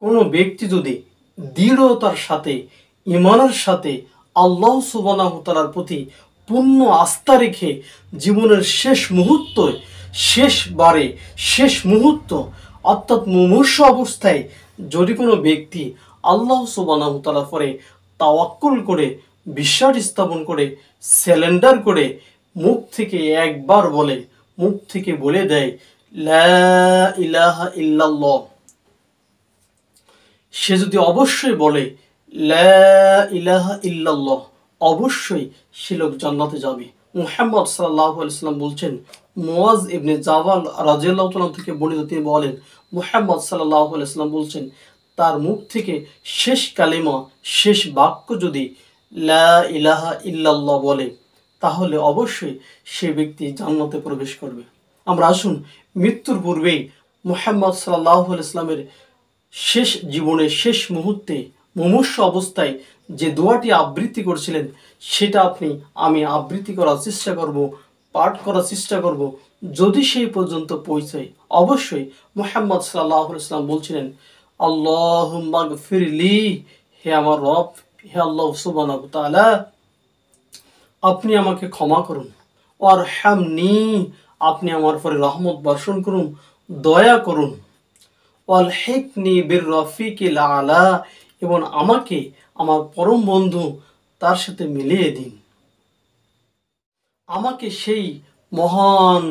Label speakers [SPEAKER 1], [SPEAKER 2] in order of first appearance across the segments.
[SPEAKER 1] কোনো ব্যক্তি যদি দৃঢ়তার সাথে ঈমানের সাথে আল্লাহ সুবহানাহু ওয়া তাআলার প্রতি পূর্ণ আস্থা রেখে জীবনের শেষ মুহূর্ত অর্থাৎ মুমূর্ষ অবস্থায় যদি কোনো ব্যক্তি আল্লাহ সুবহানাহু ওয়া তাআলার পরে তাওয়াক্কুল করে বিশ্বাস স্থাপন করে সারেন্ডার করে মুখ থেকে একবার বলে, মুখ থেকে বলে দেয় লা ইলাহা ইল্লাল্লাহ, সে যদি অবশ্যই বলে লা ইলাহা ইল্লাল্লাহ, অবশ্যই সে লোক জান্নাতে যাবে। মুহাম্মদ সাল্লাল্লাহু আলাইহি ওয়াসাল্লাম বলছেন, মুআজ ইবনে জাবাল রাদিয়াল্লাহু তাআলা থেকে বর্ণিত, তিনি বলেন মুহাম্মদ সাল্লাল্লাহু আলাইহি ওয়াসাল্লাম বলছেন, তার মুখ থেকে শেষ কালিমা, শেষ বাক্য যদি লা ইলাহা ইল্লাল্লাহ বলে, তাহলে অবশ্যই সে ব্যক্তি জান্নাতে প্রবেশ করবে। আমরা আসুন মৃত্যুর পূর্বেই মুহাম্মদ সাল্লাল্লাহু আলাইহি ওয়াসাল্লামের শেষ জীবনে শেষ মুহূর্তে মুমূর্ষ অবস্থায় যে দোয়াটি আবৃত্তি করছিলেন সেটা আমি আবৃত্তি করার চেষ্টা করব, পাঠ করার চেষ্টা করব। যদি সেই পর্যন্ত পৌঁছায়, অবশ্যই মুহাম্মদ সাল্লাল্লাহু আলাইহি ওয়াসাল্লাম বলছিলেন, আল্লাহুম্মা গফিরলি, হে আমার রব, হে আল্লাহ সুবহানাহু ওয়া তাআলা, আপনি আমাকে ক্ষমা করুন, ওয়ারহামনি, আপনি আমার উপরে রহমত বর্ষণ করুন, দয়া করুন, ওয়ালহিকনি বিররফিকিল আলা, এবং আমাকে আমার পরম বন্ধু তার সাথে মিলিয়ে দিন, আমাকে সেই মহান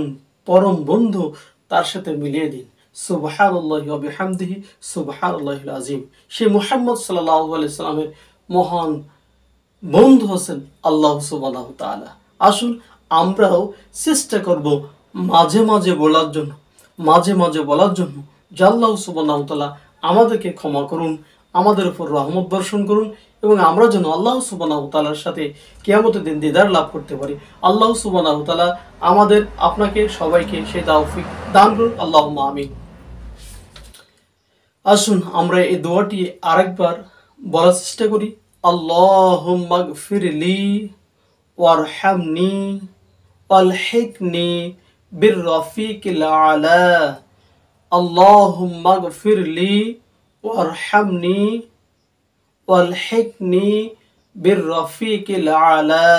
[SPEAKER 1] পরম বন্ধু তার সাথে মিলিয়ে দিন। সুবহানাল্লাহি ওয়া বিহামদিহি সুবহানাল্লাহিল আযীম। সেই মুহাম্মদ সাল্লাল্লাহু আলাইহি সাল্লামের মহান বন্ধু হচ্ছেন আল্লাহ সুবহানাহু ওয়া তাআলা। আসুন আমরাও চেষ্টা করব মাঝে মাঝে বলার জন্য যে আল্লাহ সুবহানাহু ওয়া তাআলা আমাদেরকে ক্ষমা করুন, আমাদের উপর রহমত বর্ষণ করুন, এবং আমরা যেন আল্লাহ সুবহানাহু ওয়া তাআলার সাথে কিয়ামতের দিন দিদার লাভ করতে পারি। আল্লাহ সুবহানাহু ওয়া তাআলা আমাদের, আপনাকে, সবাইকে সেই তৌফিক দান করুন। আল্লাহুম্মা আমিন। আসুন আমরা এই দোয়াটি আরেকবার বলার চেষ্টা করি। আল্লাহুম্মা গফিরলি ওয়ারহামনি ওয়ালহিকনি বিররফিকিল আলা, আল্লাহুম্মা গফিরলি ওয়ারহামনি ওয়ালহিকনি বিররফিকিল আলা।